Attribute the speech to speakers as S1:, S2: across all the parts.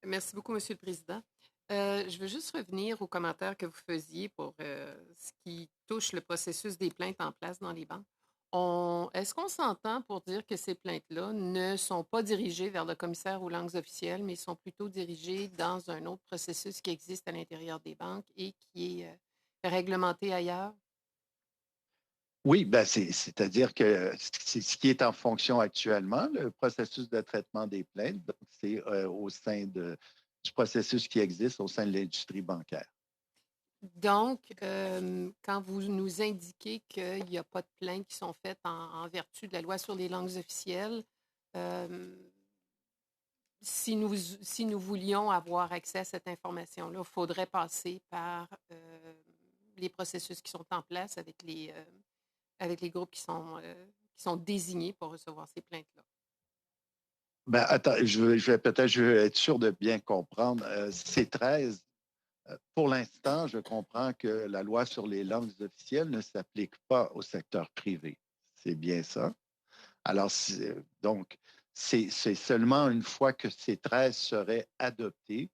S1: Merci beaucoup, Monsieur le Président. Je veux juste revenir aux commentaires que vous faisiez pour ce qui touche le processus des plaintes en place dans les banques. Est-ce qu'on s'entend pour dire que ces plaintes-là ne sont pas dirigées vers le commissaire aux langues officielles, mais sont plutôt dirigées dans un autre processus qui existe à l'intérieur des banques et qui est réglementé ailleurs?
S2: Oui, ben c'est-à-dire que c'est ce qui est en fonction actuellement, le processus de traitement des plaintes. Donc, c'est au sein du processus qui existe au sein de l'industrie bancaire.
S1: Donc, quand vous nous indiquez qu'il n'y a pas de plaintes qui sont faites en vertu de la loi sur les langues officielles, euh, si nous voulions avoir accès à cette information-là, il faudrait passer par les processus qui sont en place avec les groupes qui sont désignés pour recevoir ces plaintes-là.
S2: Ben, attends, je vais être sûr de bien comprendre. C13, pour l'instant, je comprends que la loi sur les langues officielles ne s'applique pas au secteur privé. C'est bien ça. Alors, donc, c'est seulement une fois que C13 serait adopté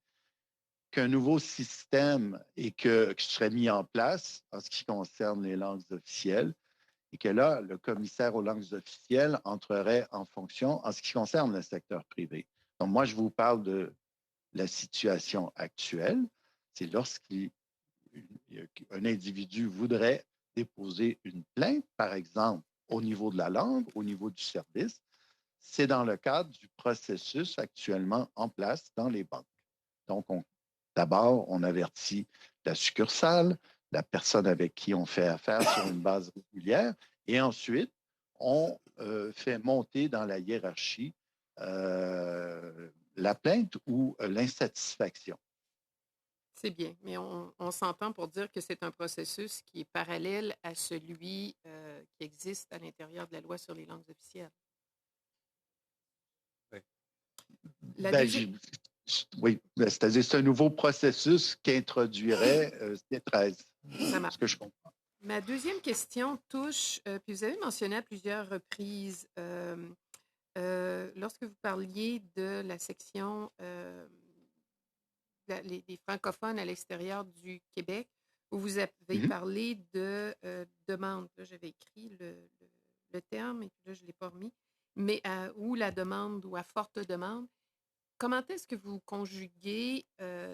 S2: qu'un nouveau système qui serait mis en place en ce qui concerne les langues officielles et que là, le commissaire aux langues officielles entrerait en fonction en ce qui concerne le secteur privé. Donc, moi, je vous parle de la situation actuelle. C'est lorsqu'un individu voudrait déposer une plainte, par exemple, au niveau de la langue, au niveau du service, c'est dans le cadre du processus actuellement en place dans les banques. Donc, d'abord, on avertit la succursale, la personne avec qui on fait affaire sur une base régulière, et ensuite, on fait monter dans la hiérarchie la plainte ou l'insatisfaction.
S1: C'est bien, mais on s'entend pour dire que c'est un processus qui est parallèle à celui qui existe à l'intérieur de la loi sur les langues officielles.
S3: Oui.
S1: La
S2: Ben,
S1: deuxième,
S2: oui, ben, c'est-à-dire c'est un nouveau processus qui introduirait C13,
S1: ça
S2: ce que
S1: marche.
S2: je comprends.
S1: Ma deuxième question touche, puis vous avez mentionné à plusieurs reprises, lorsque vous parliez de la section des francophones à l'extérieur du Québec, où vous avez
S2: Mhm.
S1: parlé de demande. Là, j'avais écrit le terme et puis là, je ne l'ai pas remis, mais ou la demande ou à forte demande. Comment est-ce que vous conjuguez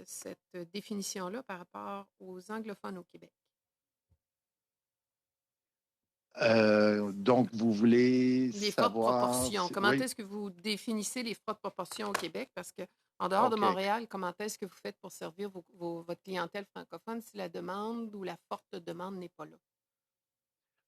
S1: cette définition-là par rapport aux anglophones au Québec?
S2: Donc, vous voulez
S1: Les fortes
S2: savoir,
S1: proportions. Comment
S2: oui,
S1: est-ce que vous définissez les fortes proportions au Québec? Parce que en dehors de
S2: OK.
S1: Montréal, comment est-ce que vous faites pour servir votre clientèle francophone si la demande ou la forte demande n'est pas là?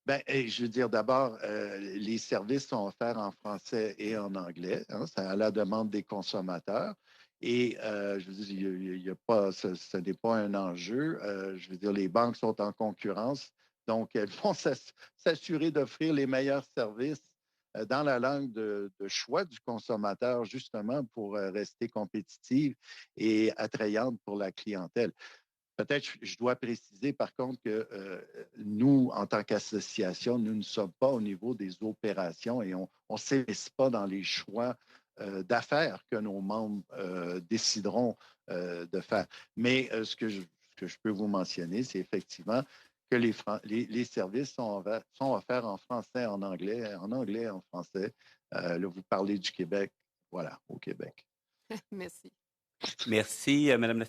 S2: Ben, je veux dire, d'abord, les services sont offerts en français et en anglais. Hein, c'est à la demande des consommateurs. Et je veux dire, il y a pas, ce n'est pas un enjeu. Je veux dire, les banques sont en concurrence, donc elles vont s'assurer d'offrir les meilleurs services dans la langue de choix du consommateur, justement pour rester compétitive et attrayante pour la clientèle. Peut-être je dois préciser par contre que nous, en tant qu'association, nous ne sommes pas au niveau des opérations et on ne s'investit pas dans les choix d'affaires que nos membres décideront de faire. Mais ce que je peux vous mentionner, c'est effectivement que les services sont offerts en français, en anglais, en français. Là, vous parlez du Québec, voilà, au Québec.
S1: Merci.
S3: Merci, Madame la